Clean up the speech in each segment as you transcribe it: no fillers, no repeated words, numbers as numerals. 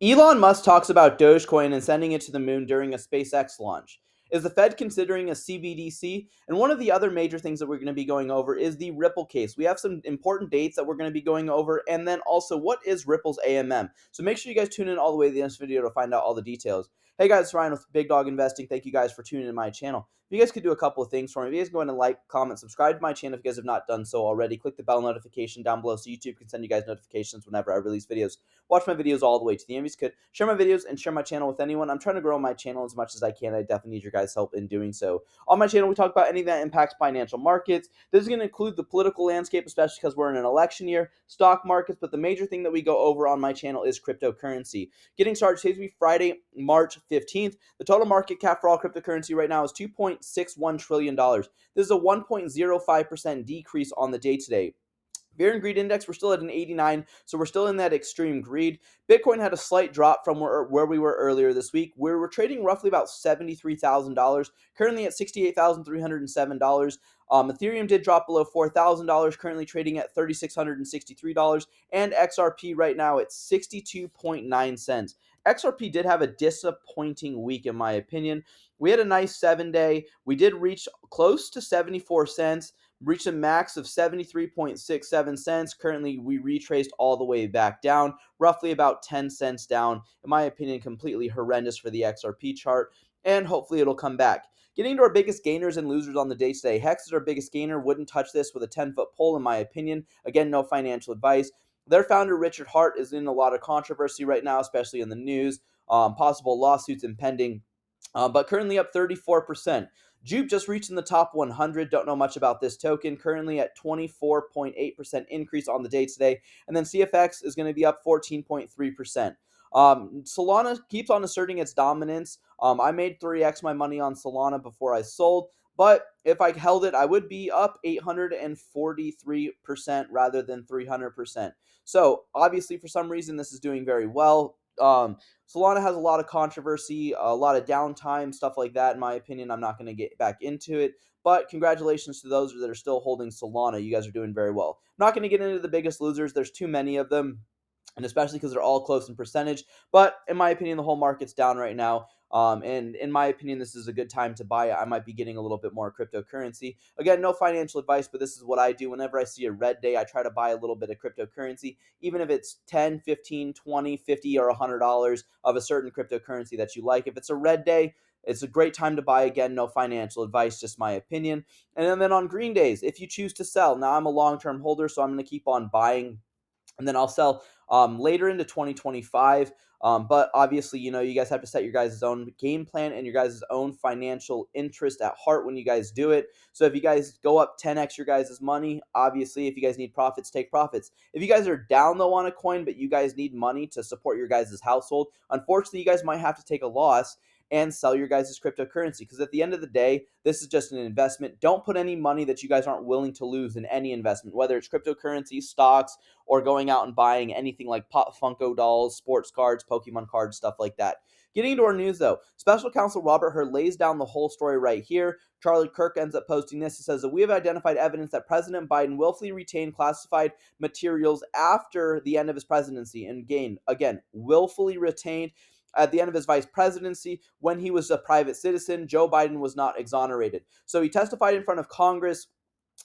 Elon Musk talks about Dogecoin and sending it to the moon during a SpaceX launch. Is the Fed considering a CBDC? And one of the other major things that we're going to be going over is the Ripple case. We have some important dates that we're going to be going over, and then also what is Ripple's AMM. So make sure you guys tune in all the way to the end of this video to find out all the details. Hey guys, it's Ryan with Big Dog Investing. Thank you guys for tuning in to my channel. If you guys could do a couple of things for me, if you guys go ahead and like, comment, subscribe to my channel if you guys have not done so already. Click the bell notification down below so YouTube can send you guys notifications whenever I release videos. Watch my videos all the way to the end. If you could share my videos and share my channel with anyone. I'm trying to grow my channel as much as I can. I definitely need your guys' help in doing so. On my channel, we talk about anything that impacts financial markets. This is going to include the political landscape, especially because we're in an election year, stock markets, but the major thing that we go over on my channel is cryptocurrency. Getting started, today's be Friday, March 15th. The total market cap for all cryptocurrency right now is $2.61 trillion. This is a 1.05% decrease on the day today. Fear and greed index, we're still at an 89, so we're still in that extreme greed. Bitcoin had a slight drop from where we were earlier this week. We were trading roughly about $73,000, currently at $68,307. Ethereum did drop below $4,000, currently trading at $3,663, and XRP right now at 62.9 cents. XRP did have a disappointing week, in my opinion. We had a nice 7-day. We did reach close to 74 cents. Reached a max of 73.67 cents. Currently, we retraced all the way back down, roughly about 10 cents down. In my opinion, completely horrendous for the XRP chart, and hopefully it'll come back. Getting to our biggest gainers and losers on the day today. Hex is our biggest gainer. Wouldn't touch this with a 10-foot pole, in my opinion. Again, no financial advice. Their founder, Richard Hart, is in a lot of controversy right now, especially in the news. Possible lawsuits impending, but currently up 34%. Jupe just reached in the top 100. Don't know much about this token. Currently at 24.8% increase on the day today. And then CFX is going to be up 14.3%. Solana keeps on asserting its dominance. I made 3x my money on Solana before I sold. But if I held it, I would be up 843% rather than 300%. So obviously, for some reason, this is doing very well. Solana has a lot of controversy, a lot of downtime, stuff like that. In my opinion, I'm not going to get back into it. But congratulations to those that are still holding Solana. You guys are doing very well. I'm not going to get into the biggest losers. There's too many of them, and especially because they're all close in percentage. But in my opinion, the whole market's down right now. And in my opinion, this is a good time to buy. I might be getting a little bit more cryptocurrency. Again, no financial advice, but this is what I do. Whenever I see a red day, I try to buy a little bit of cryptocurrency, even if it's 10, 15, 20, 50, or $100 of a certain cryptocurrency that you like. If it's a red day, it's a great time to buy. Again, no financial advice, just my opinion. And then on green days, if you choose to sell, now I'm a long-term holder, so I'm going to keep on buying, and then I'll sell later into 2025. But obviously, you guys have to set your guys' own game plan and your guys' own financial interest at heart when you guys do it. So if you guys go up 10x your guys' money, obviously, if you guys need profits, take profits. If you guys are down though on a coin, but you guys need money to support your guys' household, unfortunately, you guys might have to take a loss and sell your guys' cryptocurrency, because at the end of the day, this is just an investment. Don't put any money that you guys aren't willing to lose in any investment, whether it's cryptocurrency, stocks, or going out and buying anything like Pop Funko dolls, sports cards, Pokemon cards, stuff like that. Getting into our news, though, Special Counsel Robert Hur lays down the whole story right here. Charlie Kirk ends up posting this. He says that we have identified evidence that President Biden willfully retained classified materials after the end of his presidency. And again, willfully retained at the end of his vice presidency. When he was a private citizen, Joe Biden was not exonerated. So he testified in front of Congress.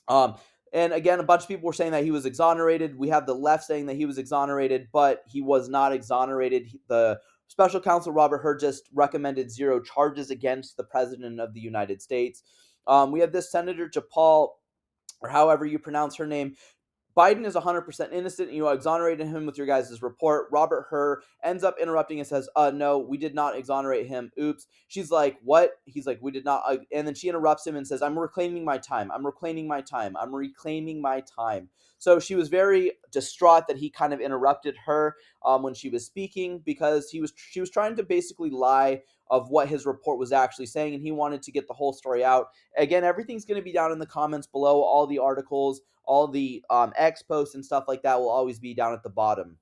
And again, a bunch of people were saying that he was exonerated. We have the left saying that he was exonerated, but he was not exonerated. The special counsel Robert Hur just recommended 0 charges against the president of the United States. We have this Senator Japal, or however you pronounce her name. Biden is 100% innocent. You exonerated him with your guys' report. Robert Hur ends up interrupting and says, no, we did not exonerate him. Oops. She's like, what? He's like, we did not. And then she interrupts him and says, I'm reclaiming my time. I'm reclaiming my time. I'm reclaiming my time. So she was very distraught that he kind of interrupted her when she was speaking, because she was trying to basically lie of what his report was actually saying, and he wanted to get the whole story out. Again, everything's going to be down in the comments below. All the articles, all the X posts and stuff like that will always be down at the bottom.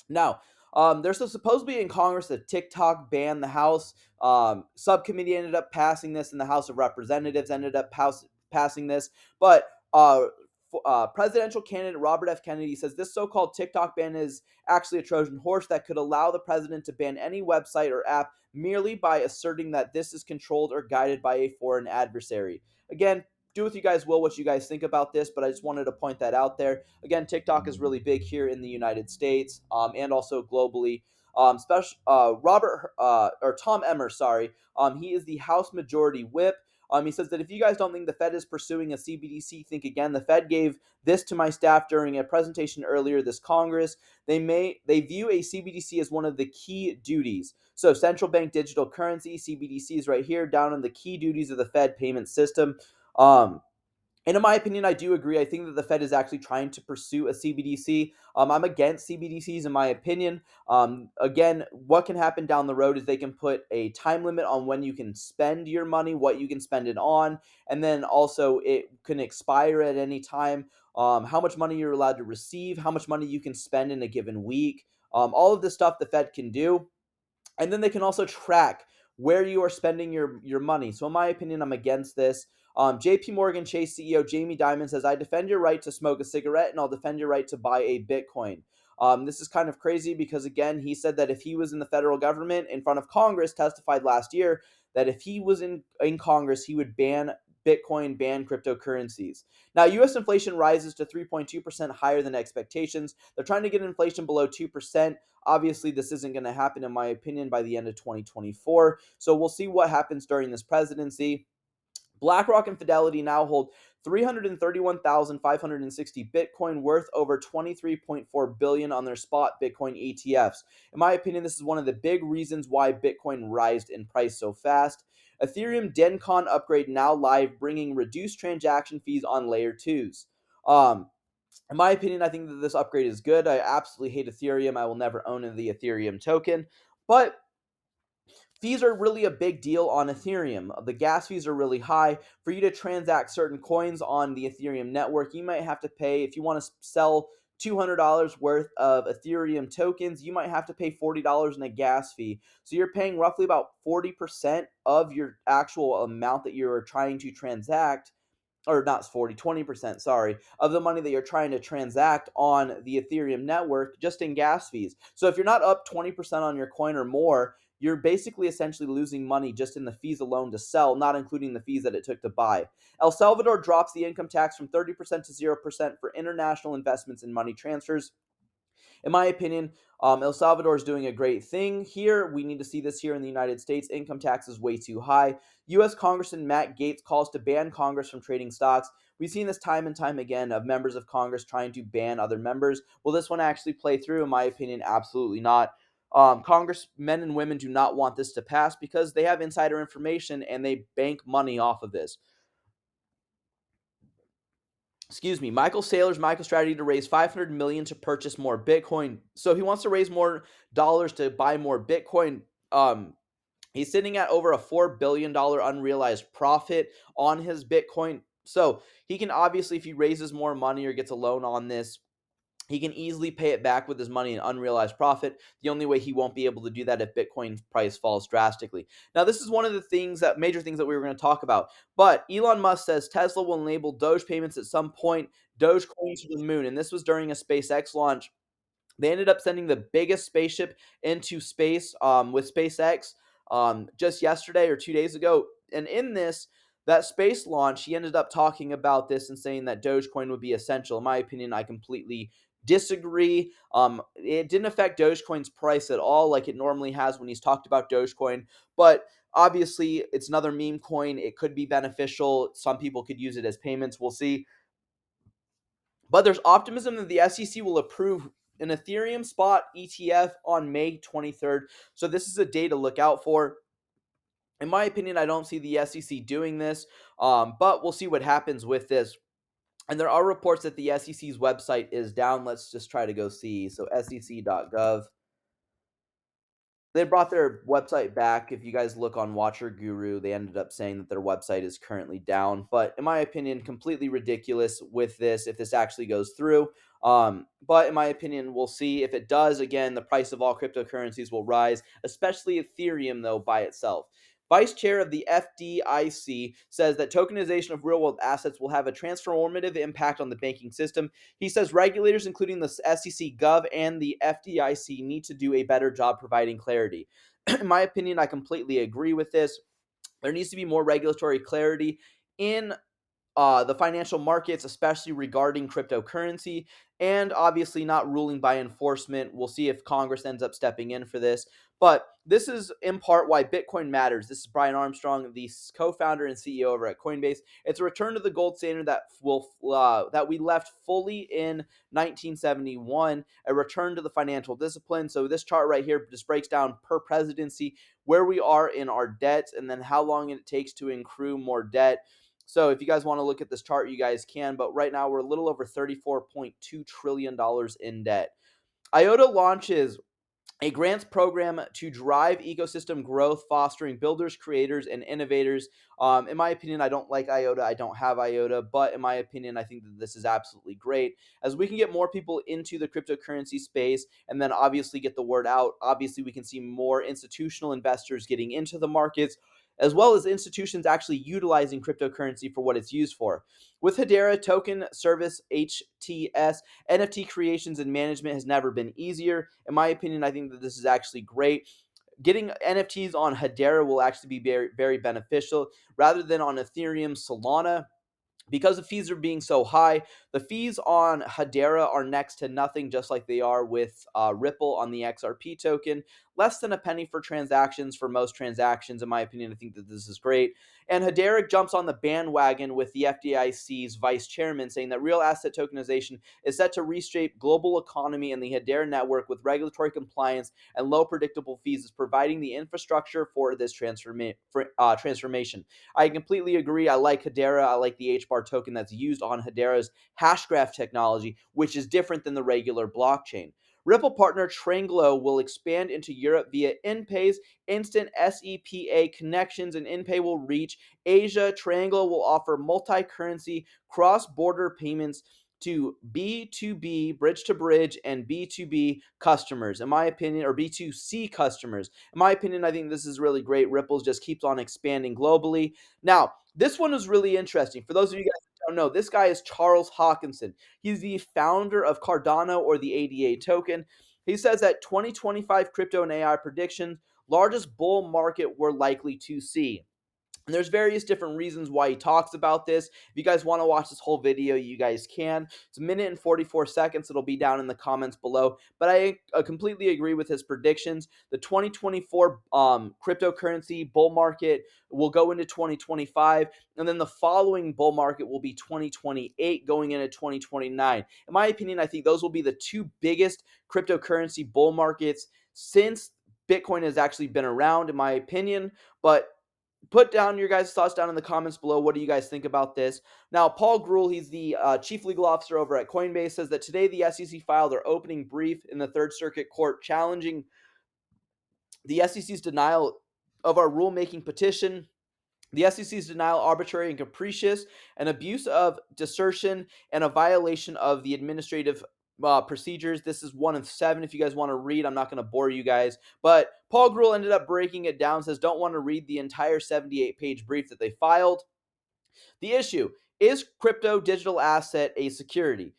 Now, there's supposed to be in Congress a TikTok ban. The House subcommittee ended up passing this, and the House of Representatives ended up passing this. But Presidential candidate Robert F. Kennedy says this so-called TikTok ban is actually a Trojan horse that could allow the president to ban any website or app merely by asserting that this is controlled or guided by a foreign adversary. Again, do with you guys will what you guys think about this, but I just wanted to point that out there. Again, TikTok is really big here in the United States, and also globally. Robert or Tom Emmer, sorry, he is the House Majority Whip. He says that if you guys don't think the Fed is pursuing a CBDC, think again. The Fed gave this to my staff during a presentation earlier this Congress. They view a CBDC as one of the key duties. So central bank digital currency, CBDCs right here, down on the key duties of the Fed payment system. Um, and in my opinion, I do agree. I think that the Fed is actually trying to pursue a CBDC. I'm against CBDCs in my opinion. Again, what can happen down the road is they can put a time limit on when you can spend your money, what you can spend it on, and then also it can expire at any time. How much money you're allowed to receive, how much money you can spend in a given week. All of this stuff the Fed can do. And then they can also track where you are spending your money. So in my opinion, I'm against this. JP Morgan Chase CEO Jamie Dimon says, I defend your right to smoke a cigarette and I'll defend your right to buy a Bitcoin. This is kind of crazy because, again, he said that if he was in the federal government in front of Congress, testified last year that if he was in Congress, he would ban Bitcoin, ban cryptocurrencies. Now, U.S. inflation rises to 3.2% higher than expectations. They're trying to get inflation below 2%. Obviously, this isn't going to happen, in my opinion, by the end of 2024. So we'll see what happens during this presidency. BlackRock and Fidelity now hold 331,560 Bitcoin, worth over 23.4 billion on their spot Bitcoin ETFs. In my opinion, this is one of the big reasons why Bitcoin rised in price so fast. Ethereum Dencon upgrade now live, bringing reduced transaction fees on layer 2s. In my opinion, I think that this upgrade is good. I absolutely hate Ethereum. I will never own the Ethereum token. But fees are really a big deal on Ethereum. The gas fees are really high. For you to transact certain coins on the Ethereum network, you might have to pay, if you want to sell $200 worth of Ethereum tokens, you might have to pay $40 in a gas fee. So you're paying roughly about 40% of your actual amount that you're trying to transact, or not 40, 20%, sorry, of the money that you're trying to transact on the Ethereum network just in gas fees. So if you're not up 20% on your coin or more, you're basically essentially losing money just in the fees alone to sell, not including the fees that it took to buy. El Salvador drops the income tax from 30% to 0% for international investments in money transfers. In my opinion, El Salvador is doing a great thing here. We need to see this here in the United States. Income tax is way too high. U.S. Congressman Matt Gaetz calls to ban Congress from trading stocks. We've seen this time and time again of members of Congress trying to ban other members. Will this one actually play through? In my opinion, absolutely not. Congressmen and women do not want this to pass because they have insider information and they bank money off of this. Michael Saylor's MicroStrategy to raise 500 million to purchase more Bitcoin. So he wants to raise more dollars to buy more Bitcoin. He's sitting at over a $4 billion unrealized profit on his Bitcoin. So he can obviously, if he raises more money or gets a loan on this, he can easily pay it back with his money in unrealized profit. The only way he won't be able to do that if Bitcoin price falls drastically. Now, this is one of the major things that we were going to talk about. But Elon Musk says Tesla will enable Doge payments at some point, Dogecoin to the moon. And this was during a SpaceX launch. They ended up sending the biggest spaceship into space with SpaceX just yesterday or 2 days ago. And in this, that space launch, he ended up talking about this and saying that Dogecoin would be essential. In my opinion, I completely disagree. It didn't affect Dogecoin's price at all like it normally has when he's talked about Dogecoin. But obviously, it's another meme coin. It could be beneficial. Some people could use it as payments. We'll see. But there's optimism that the SEC will approve an Ethereum spot ETF on May 23rd. So this is a day to look out for. In my opinion, I don't see the SEC doing this, but we'll see what happens with this. And there are reports that the SEC's website is down. Let's just try to go see. So sec.gov. They brought their website back. If you guys look on Watcher Guru, they ended up saying that their website is currently down. But in my opinion, completely ridiculous with this if this actually goes through. But in my opinion, we'll see. If it does, again, the price of all cryptocurrencies will rise, especially Ethereum, though, by itself. Vice chair of the FDIC says that tokenization of real world assets will have a transformative impact on the banking system. He says regulators, including the SEC, Gov, and the FDIC, need to do a better job providing clarity. In my opinion, I completely agree with this. There needs to be more regulatory clarity in the financial markets, especially regarding cryptocurrency, and obviously not ruling by enforcement. We'll see if Congress ends up stepping in for this. But this is in part why Bitcoin matters. This is Brian Armstrong, the co-founder and CEO over at Coinbase. It's a return to the gold standard that we left fully in 1971, a return to the financial discipline. So this chart right here just breaks down per presidency where we are in our debts and then how long it takes to accrue more debt. So if you guys want to look at this chart, you guys can. But right now, we're a little over $34.2 trillion in debt. IOTA launches a grants program to drive ecosystem growth, fostering builders, creators, and innovators. In my opinion, I don't like IOTA. I don't have IOTA, but in my opinion, I think that this is absolutely great. As we can get more people into the cryptocurrency space and then obviously get the word out, obviously we can see more institutional investors getting into the markets, as well as institutions actually utilizing cryptocurrency for what it's used for. With Hedera token service HTS, NFT creations and management has never been easier. In my opinion, I think that this is actually great. Getting NFTs on Hedera will actually be very, very beneficial rather than on Ethereum, Solana. Because the fees are being so high, the fees on Hedera are next to nothing, just like they are with Ripple on the XRP token. Less than a penny for transactions for most transactions. In my opinion, I think that this is great. And Hedera jumps on the bandwagon with the FDIC's vice chairman saying that real asset tokenization is set to reshape global economy, and the Hedera network with regulatory compliance and low predictable fees is providing the infrastructure for this transformation. I completely agree. I like Hedera. I like the HBAR token that's used on Hedera's hashgraph technology, which is different than the regular blockchain. Ripple partner Tranglo will expand into Europe via InPay's instant SEPA connections, and InPay will reach Asia. Tranglo will offer multi-currency cross-border payments to B2B, bridge to bridge, and B2B customers, in my opinion, or B2C customers. In my opinion, I think this is really great. Ripple just keeps on expanding globally. Now, this one is really interesting. For those of you guys that don't know, this guy is Charles Hawkinson. He's the founder of Cardano, or the ADA token. He says that 2025 crypto and AI predictions, largest bull market we're likely to see. And there's various different reasons why he talks about this. If you guys want to watch this whole video, you guys can. It's a minute and 44 seconds. It'll be down in the comments below. But I completely agree with his predictions. The 2024 cryptocurrency bull market will go into 2025. And then the following bull market will be 2028 going into 2029. In my opinion, I think those will be the two biggest cryptocurrency bull markets since Bitcoin has actually been around, in my opinion. But put down your guys' thoughts down in the comments below. What do you guys think about this? Now, Paul Grewal, he's the chief legal officer over at Coinbase, says that today the SEC filed their opening brief in the Third Circuit Court challenging the SEC's denial of our rulemaking petition. The SEC's denial arbitrary and capricious, an abuse of discretion, and a violation of the administrative procedures. This is 1 of 7. If you guys want to read, I'm not going to bore you guys. But Paul Grewal ended up breaking it down, says don't want to read the entire 78-page brief that they filed. The issue is crypto digital asset a security?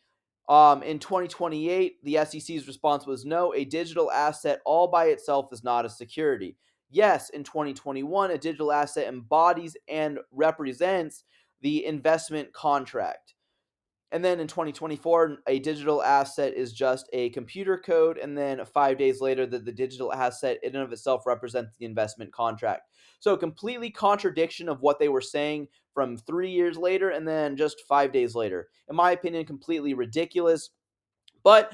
In 2028, the SEC's response was no, a digital asset all by itself is not a security. Yes, in 2021, a digital asset embodies and represents the investment contract. And then in 2024, a digital asset is just a computer code. And then 5 days later, the digital asset in and of itself represents the investment contract. So completely contradiction of what they were saying from 3 years later and then just 5 days later. In my opinion, completely ridiculous. But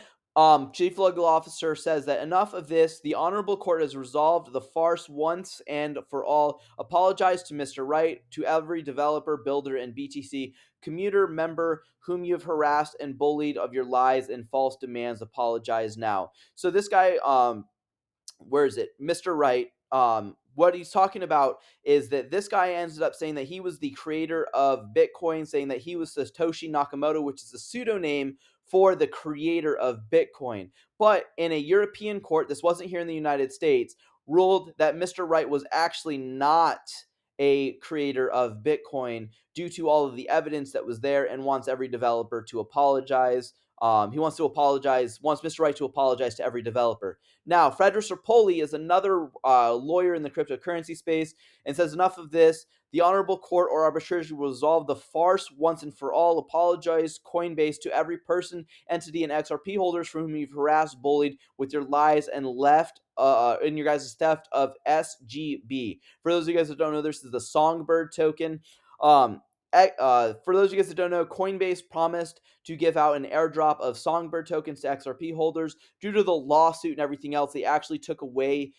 Chief Legal Officer says that enough of this. The Honorable Court has resolved the farce once and for all. Apologize to Mr. Wright, to every developer, builder, and BTC commuter member whom you've harassed and bullied of your lies and false demands. Apologize now. So this guy, where is it? Mr. Wright. What he's talking about is that this guy ended up saying that he was the creator of Bitcoin, saying that he was Satoshi Nakamoto, which is a pseudonym for the creator of Bitcoin. But in a European court, this wasn't here in the United States, ruled that Mr. Wright was actually not a creator of Bitcoin due to all of the evidence that was there, and wants every developer to apologize. He wants to apologize, wants Mr. Wright to apologize to every developer. Now, Frederick Serpoli is another lawyer in the cryptocurrency space and says, enough of this. The honorable court or arbitration will resolve the farce once and for all. Apologize, Coinbase, to every person, entity, and XRP holders for whom you've harassed, bullied with your lies, and left in your guys' theft of SGB. For those of you guys that don't know, this is the Songbird token. For those of you guys that don't know, Coinbase promised to give out an airdrop of Songbird tokens to XRP holders. Due to the lawsuit and everything else, they actually took away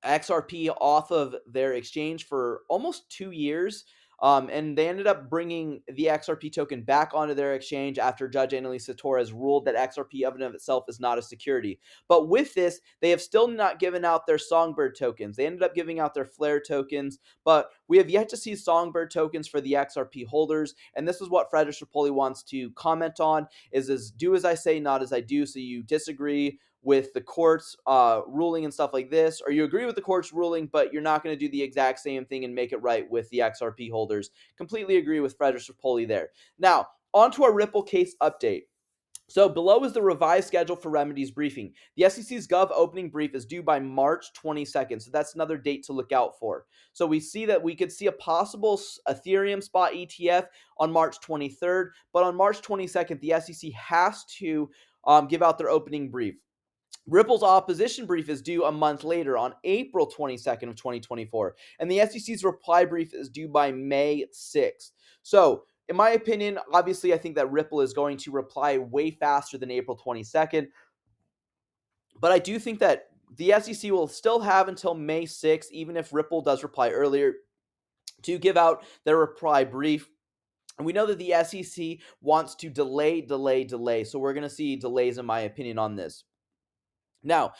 XRP off of their exchange for almost 2 years. And they ended up bringing the XRP token back onto their exchange after Judge Annalisa Torres ruled that XRP of and of itself is not a security. But with this, they have still not given out their Songbird tokens. They ended up giving out their Flare tokens, but we have yet to see Songbird tokens for the XRP holders. And this is what Frederick Serpoli wants to comment on, is do as I say, not as I do. So you disagree with the court's ruling and stuff like this, or you agree with the court's ruling, but you're not going to do the exact same thing and make it right with the XRP holders. Completely agree with Frederick Serpoli there. Now, on to our Ripple case update. So below is the revised schedule for remedies briefing. The SEC's Gov opening brief is due by March 22nd, so that's another date to look out for. So we see that we could see a possible Ethereum spot ETF on March 23rd, but on March 22nd, the SEC has to give out their opening brief. Ripple's opposition brief is due a month later on April 22nd of 2024, and the SEC's reply brief is due by May 6th. So, in my opinion, obviously I think that Ripple is going to reply way faster than April 22nd, but I do think that the SEC will still have until May 6th, even if Ripple does reply earlier, to give out their reply brief. And we know that the SEC wants to delay. So we're going to see delays, in my opinion, on this. Now,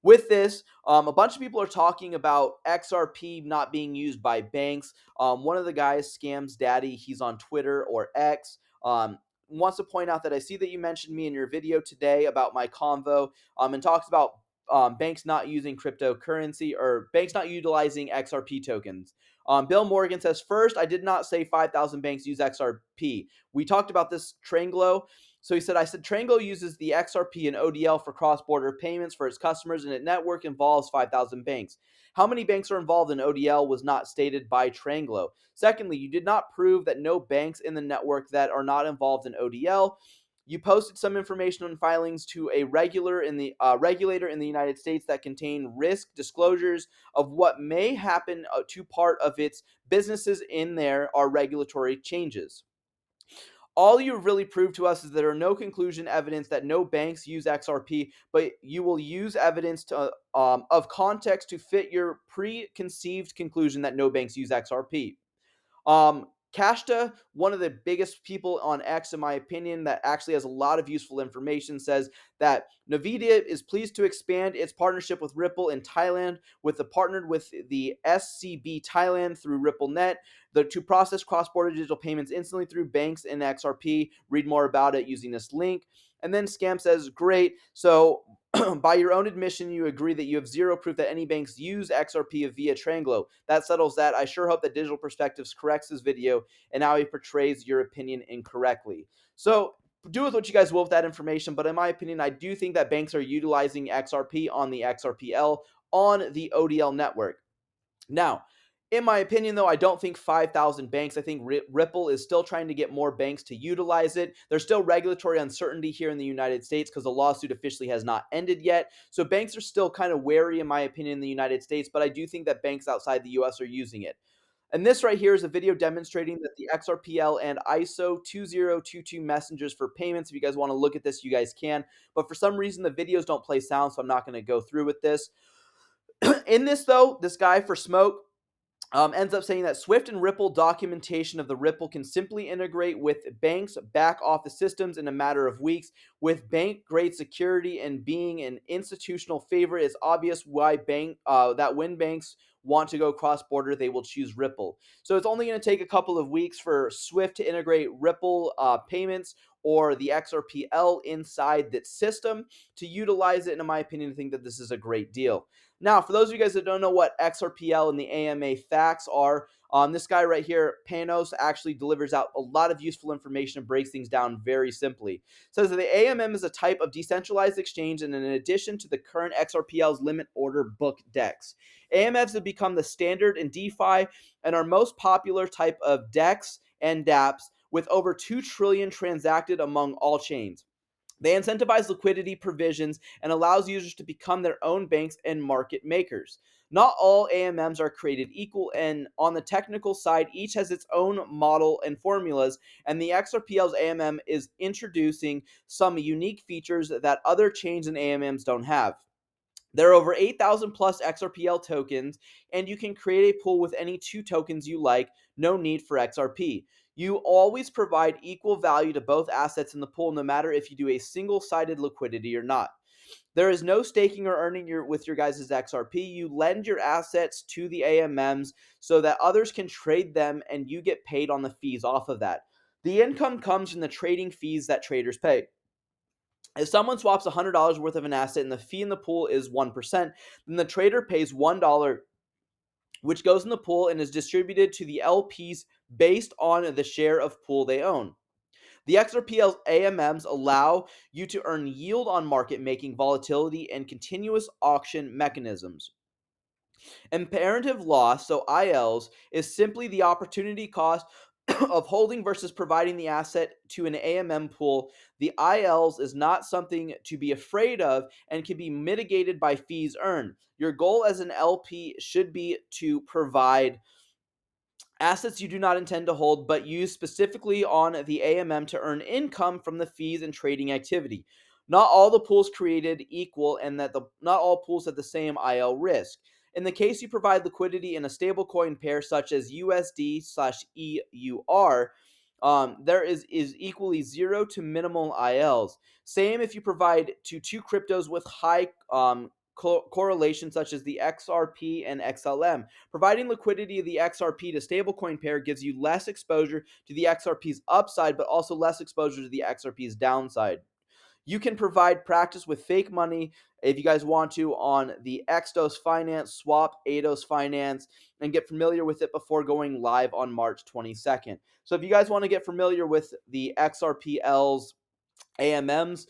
with this, a bunch of people are talking about XRP not being used by banks. One of the guys, Scams Daddy, he's on Twitter or X, wants to point out that I see that you mentioned me in your video today about my convo, and talks about banks not using cryptocurrency, or banks not utilizing XRP tokens. Bill Morgan says, first, I did not say 5,000 banks use XRP. We talked about this, Tranglo. So he said, I said Tranglo uses the XRP and ODL for cross-border payments for its customers, and its network involves 5,000 banks. How many banks are involved in ODL was not stated by Tranglo. Secondly, you did not prove that no banks in the network that are not involved in ODL. You posted some information on filings to a regulator in the United States that contain risk disclosures of what may happen to part of its businesses in there are regulatory changes. All you really proved to us is there are no conclusion evidence that no banks use XRP, but you will use evidence of context to fit your preconceived conclusion that no banks use XRP. Kashta, one of the biggest people on X, in my opinion, that actually has a lot of useful information, says that Nvidia is pleased to expand its partnership with Ripple in Thailand, partnered with the SCB Thailand through RippleNet to process cross-border digital payments instantly through banks in XRP. Read more about it using this link. And then Scam says, great. So by your own admission, you agree that you have zero proof that any banks use XRP via Tranglo. That settles that. I sure hope that Digital Perspectives corrects this video and how he portrays your opinion incorrectly. So do with what you guys will with that information, but in my opinion, I do think that banks are utilizing XRP on the XRPL on the ODL network. Now, in my opinion, though, I don't think 5,000 banks. I think Ripple is still trying to get more banks to utilize it. There's still regulatory uncertainty here in the United States because the lawsuit officially has not ended yet. So banks are still kind of wary, in my opinion, in the United States, but I do think that banks outside the U.S. are using it. And this right here is a video demonstrating that the XRPL and ISO 2022 messengers for payments. If you guys want to look at this, you guys can. But for some reason, the videos don't play sound, so I'm not going to go through with this. In this, though, this guy for Smoke ends up saying that Swift and Ripple documentation of the Ripple can simply integrate with banks' back office systems in a matter of weeks. With bank-grade security and being an institutional favorite, it's obvious why that when banks want to go cross-border, they will choose Ripple. So it's only going to take a couple of weeks for Swift to integrate Ripple payments or the XRPL inside that system to utilize it. And in my opinion, I think that this is a great deal. Now, for those of you guys that don't know what XRPL and the AMA facts are, this guy right here, Panos, actually delivers out a lot of useful information and breaks things down very simply. It says that the AMM is a type of decentralized exchange, and in addition to the current XRPL's limit order book DEX, AMFs have become the standard in DeFi and are most popular type of DEX and dApps, with over 2 trillion transacted among all chains. They incentivize liquidity provisions and allows users to become their own banks and market makers. Not all AMMs are created equal, and on the technical side, each has its own model and formulas, and the XRPL's AMM is introducing some unique features that other chains and AMMs don't have. There are over 8,000 plus XRPL tokens, and you can create a pool with any 2 tokens you like, no need for XRP. You always provide equal value to both assets in the pool, no matter if you do a single-sided liquidity or not. There is no staking or earning with your guys' XRP. You lend your assets to the AMMs so that others can trade them, and you get paid on the fees off of that. The income comes from the trading fees that traders pay. If someone swaps $100 worth of an asset and the fee in the pool is 1%, then the trader pays $1, which goes in the pool and is distributed to the LPs based on the share of pool they own. The XRPL's AMMs allow you to earn yield on market making, volatility, and continuous auction mechanisms. Imperative loss, so ILs, is simply the opportunity cost of holding versus providing the asset to an AMM pool. The ILs is not something to be afraid of and can be mitigated by fees earned. Your goal as an LP should be to provide assets you do not intend to hold, but use specifically on the AMM to earn income from the fees and trading activity. Not all the pools created equal, and that not all pools have the same IL risk. In the case you provide liquidity in a stablecoin pair such as USD/EUR, there is equally zero to minimal ILs. Same if you provide to 2 cryptos with high correlation, such as the XRP and XLM. Providing liquidity of the XRP to stablecoin pair gives you less exposure to the XRP's upside, but also less exposure to the XRP's downside. You can provide practice with fake money if you guys want to on the XDOS Finance, Swap, ADOS Finance, and get familiar with it before going live on March 22nd. So if you guys want to get familiar with the XRPL's AMMs,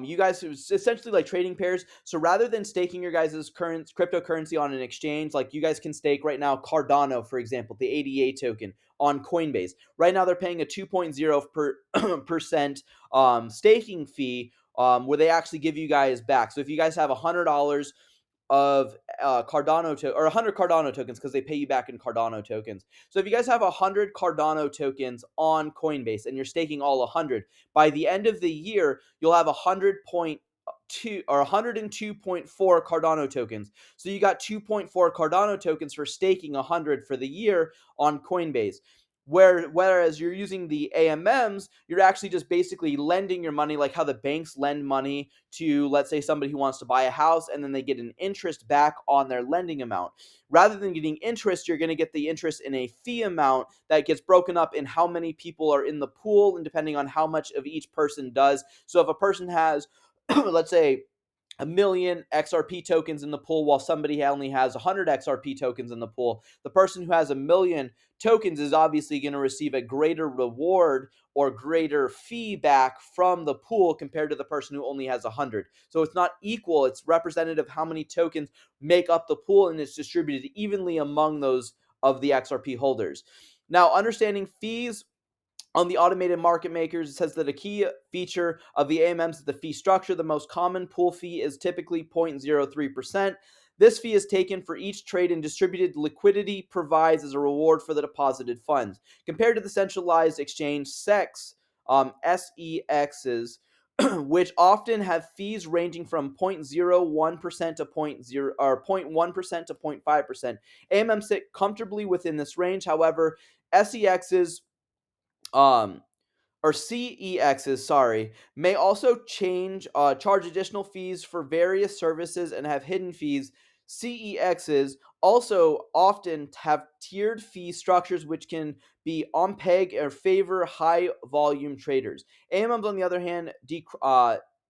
you guys, it's essentially like trading pairs. So rather than staking your guys' current cryptocurrency on an exchange, like you guys can stake right now Cardano, for example, the ADA token on Coinbase. Right now they're paying a 2.0% staking fee, where they actually give you guys back. So if you guys have $100 of Cardano or 100 Cardano tokens, because they pay you back in Cardano tokens. So if you guys have 100 Cardano tokens on Coinbase and you're staking all 100, by the end of the year you'll have 100.2 or 102.4 Cardano tokens. So you got 2.4 Cardano tokens for staking 100 for the year on Coinbase. Whereas you're using the AMMs, you're actually just basically lending your money, like how the banks lend money to, let's say, somebody who wants to buy a house, and then they get an interest back on their lending amount. Rather than getting interest, you're going to get the interest in a fee amount that gets broken up in how many people are in the pool, and depending on how much of each person does. So if a person has, let's say, a million XRP tokens in the pool, while somebody only has 100 XRP tokens in the pool, the person who has a million tokens is obviously going to receive a greater reward or greater fee back from the pool compared to the person who only has 100. So it's not equal. It's representative of how many tokens make up the pool, and it's distributed evenly among those of the XRP holders. Now, understanding fees on the automated market makers, it says that a key feature of the AMMs is the fee structure. The most common pool fee is typically 0.03%. This fee is taken for each trade, and distributed liquidity provides as a reward for the deposited funds. Compared to the centralized exchange SEXs, which often have fees ranging from 0.01% to 0.1% to 0.5%. AMMs sit comfortably within this range. However, SEXs um, or CEXs, sorry, may also charge additional fees for various services and have hidden fees. CEXs also often have tiered fee structures, which can be on peg or favor high volume traders. AMMs, on the other hand,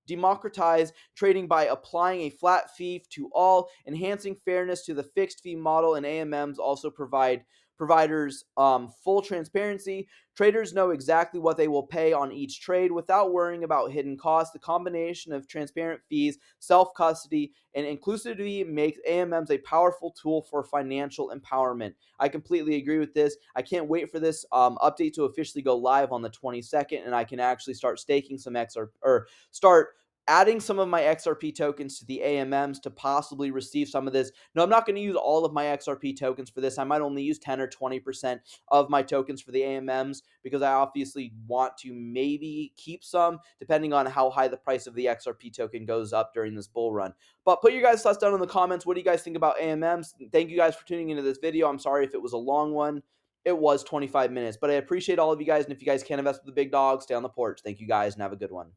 democratize trading by applying a flat fee to all, enhancing fairness to the fixed fee model, and AMMs also provide providers full transparency. Traders know exactly what they will pay on each trade without worrying about hidden costs. The combination of transparent fees, self custody, and inclusivity makes AMMs a powerful tool for financial empowerment. I completely agree with this. I can't wait for this update to officially go live on the 22nd, and I can actually start staking some XR or start adding some of my XRP tokens to the AMMs to possibly receive some of this. No, I'm not going to use all of my XRP tokens for this. I might only use 10 or 20% of my tokens for the AMMs because I obviously want to maybe keep some depending on how high the price of the XRP token goes up during this bull run. But put your guys' thoughts down in the comments. What do you guys think about AMMs? Thank you guys for tuning into this video. I'm sorry if it was a long one. It was 25 minutes, but I appreciate all of you guys. And if you guys can invest with the big dogs, stay on the porch. Thank you guys and have a good one.